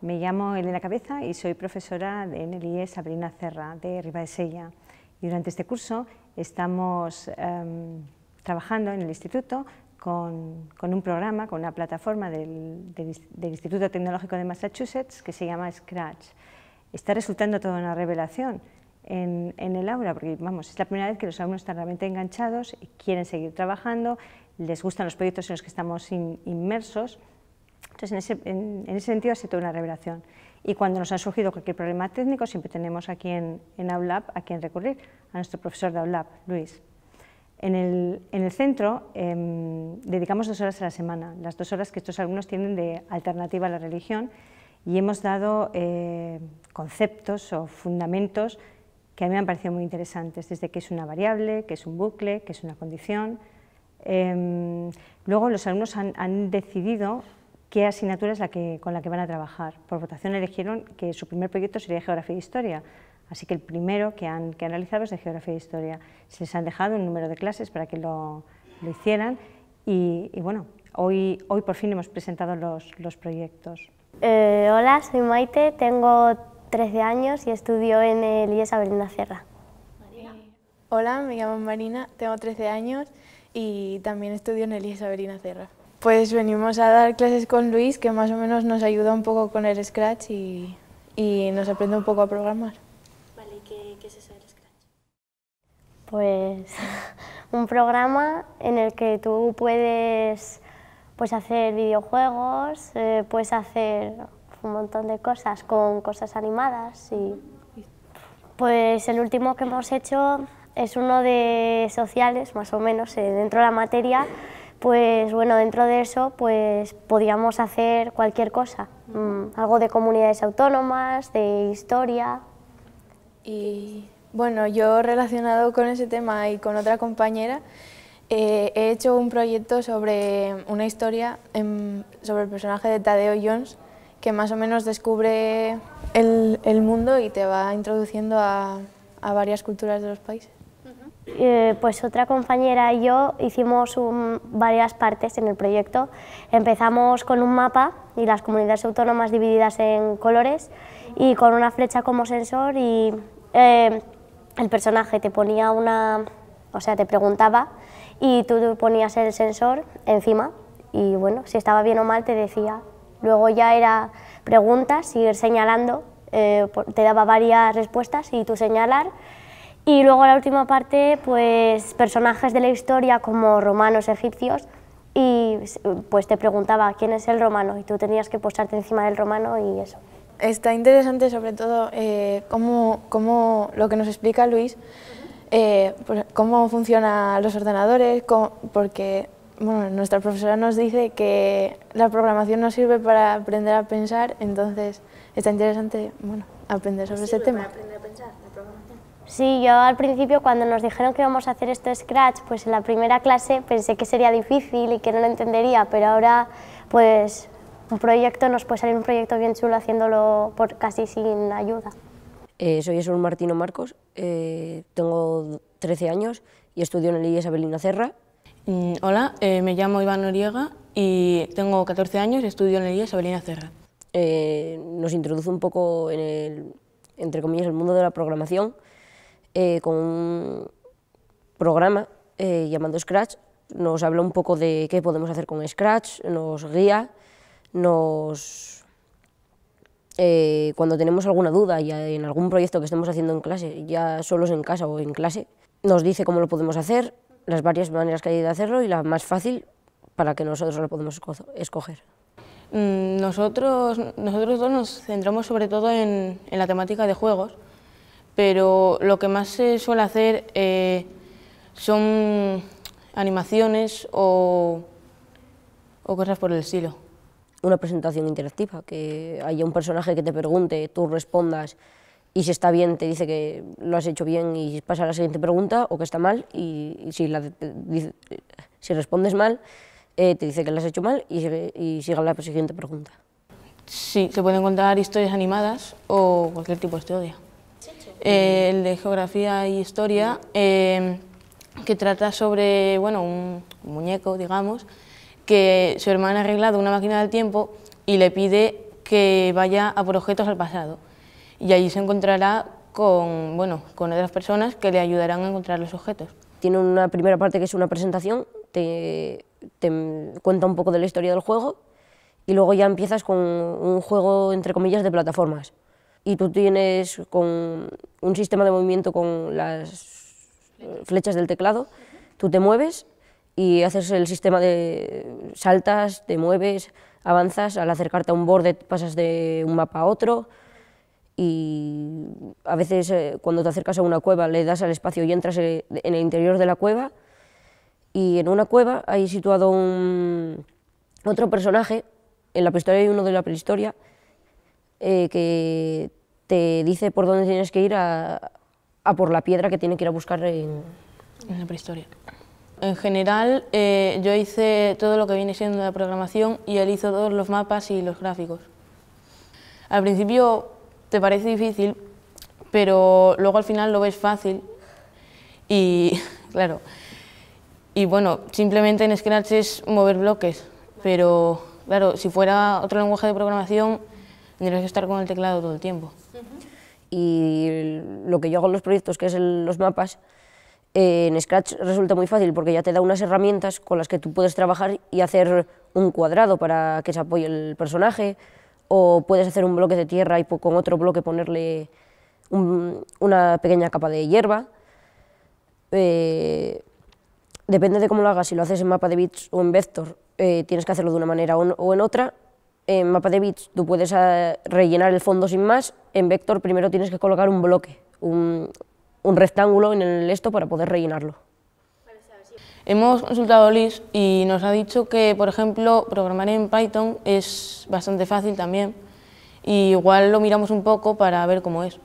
Me llamo Elena Cabeza y soy profesora en el IES Sabrina Cerra de Ribadesella. Y durante este curso estamos trabajando en el instituto con un programa, con una plataforma del Instituto Tecnológico de Massachusetts que se llama Scratch. Está resultando toda una revelación en el aula, porque vamos, es la primera vez que los alumnos están realmente enganchados y quieren seguir trabajando, les gustan los proyectos en los que estamos inmersos. Entonces, en ese sentido ha sido toda una revelación. Y cuando nos ha surgido cualquier problema técnico, siempre tenemos aquí en Aulab a quien recurrir, a nuestro profesor de Aulab, Luis. En el centro dedicamos 2 horas a la semana, las 2 horas que estos alumnos tienen de alternativa a la religión, y hemos dado conceptos o fundamentos que a mí me han parecido muy interesantes, desde qué es una variable, qué es un bucle, qué es una condición. Luego los alumnos han decidido qué asignatura es con la que van a trabajar. Por votación eligieron que su primer proyecto sería Geografía e Historia, así que el primero que han realizado es de Geografía e Historia. Se les han dejado un número de clases para que lo hicieran y bueno, hoy por fin hemos presentado los proyectos. Hola, soy Maite, tengo 13 años y estudio en el IES Sabrina Cerra. Hola, me llamo Marina, tengo 13 años y también estudio en el IES Sabrina Cerra. Pues venimos a dar clases con Luis, que más o menos nos ayuda un poco con el Scratch y nos aprende un poco a programar. Vale, ¿y qué es eso del Scratch? Pues un programa en el que tú puedes hacer videojuegos, puedes hacer un montón de cosas con cosas animadas. Pues el último que hemos hecho es uno de sociales, más o menos, dentro de la materia. Pues bueno, dentro de eso pues podíamos hacer cualquier cosa, algo de comunidades autónomas, de historia. Y bueno, yo relacionado con ese tema y con otra compañera, he hecho un proyecto sobre una historia sobre el personaje de Tadeo Jones, que más o menos descubre el mundo y te va introduciendo a varias culturas de los países. Pues otra compañera y yo hicimos varias partes en el proyecto. Empezamos con un mapa y las comunidades autónomas divididas en colores y con una flecha como sensor, y el personaje te ponía te preguntaba y tú ponías el sensor encima y bueno, si estaba bien o mal te decía. Luego ya era preguntas, ir señalando, te daba varias respuestas y tú señalar. Y luego la última parte, pues personajes de la historia como romanos, egipcios, y pues te preguntaba quién es el romano y tú tenías que posarte encima del romano y eso. Está interesante sobre todo cómo lo que nos explica Luis, pues, cómo funcionan los ordenadores, porque bueno, nuestra profesora nos dice que la programación nos sirve para aprender a pensar, entonces está interesante aprender sobre ese tema. ¿Para aprender a pensar la programación? Sí, yo al principio cuando nos dijeron que íbamos a hacer esto Scratch, pues en la primera clase pensé que sería difícil y que no lo entendería, pero ahora pues nos puede salir un proyecto bien chulo haciéndolo casi sin ayuda. Soy Jesús Martino Marcos, tengo 13 años y estudio en el IES Sabrina Cerra. Hola, me llamo Iván Noriega y tengo 14 años y estudio en el IES Sabrina Cerra. Nos introduce un poco en entre comillas, el mundo de la programación con un programa llamado Scratch. Nos habla un poco de qué podemos hacer con Scratch, nos guía, cuando tenemos alguna duda ya en algún proyecto que estemos haciendo en clase, ya solos en casa o en clase, nos dice cómo lo podemos hacer, las varias maneras que hay de hacerlo y la más fácil para que nosotros lo podamos escoger. Nosotros dos nos centramos sobre todo en la temática de juegos, pero lo que más se suele hacer son animaciones o cosas por el estilo. Una presentación interactiva, que haya un personaje que te pregunte, tú respondas y si está bien te dice que lo has hecho bien y pasa a la siguiente pregunta, o que está mal y si respondes mal te dice que lo has hecho mal y sigue a la siguiente pregunta. Sí, se pueden contar historias animadas o cualquier tipo de historia. El de geografía y historia, que trata sobre un muñeco, digamos, que su hermana ha arreglado una máquina del tiempo y le pide que vaya a por objetos al pasado y allí se encontrará con, bueno, con otras personas que le ayudarán a encontrar los objetos. Tiene una primera parte que es una presentación, te cuenta un poco de la historia del juego y luego ya empiezas con un juego, entre comillas, de plataformas. Y tú tienes con un sistema de movimiento con las flechas del teclado, tú te mueves y haces el sistema de saltas, te mueves, avanzas, al acercarte a un borde pasas de un mapa a otro y a veces cuando te acercas a una cueva le das al espacio y entras en el interior de la cueva y en una cueva hay situado otro personaje, en la prehistoria hay uno de la prehistoria, que te dice por dónde tienes que ir a por la piedra que tiene que ir a buscar en la prehistoria. En general, yo hice todo lo que viene siendo la programación y él hizo todos los mapas y los gráficos. Al principio te parece difícil, pero luego al final lo ves fácil y, claro, y bueno, simplemente en Scratch es mover bloques, pero claro, si fuera otro lenguaje de programación tendrías que estar con el teclado todo el tiempo. Y lo que yo hago en los proyectos, que es los mapas, en Scratch resulta muy fácil porque ya te da unas herramientas con las que tú puedes trabajar y hacer un cuadrado para que se apoye el personaje, o puedes hacer un bloque de tierra y con otro bloque ponerle una pequeña capa de hierba. Depende de cómo lo hagas, si lo haces en mapa de bits o en vector, tienes que hacerlo de una manera o en otra. En mapa de bits tú puedes rellenar el fondo sin más, en vector primero tienes que colocar un bloque, un rectángulo en el esto para poder rellenarlo. Hemos consultado a Liz y nos ha dicho que, por ejemplo, programar en Python es bastante fácil también, y igual lo miramos un poco para ver cómo es.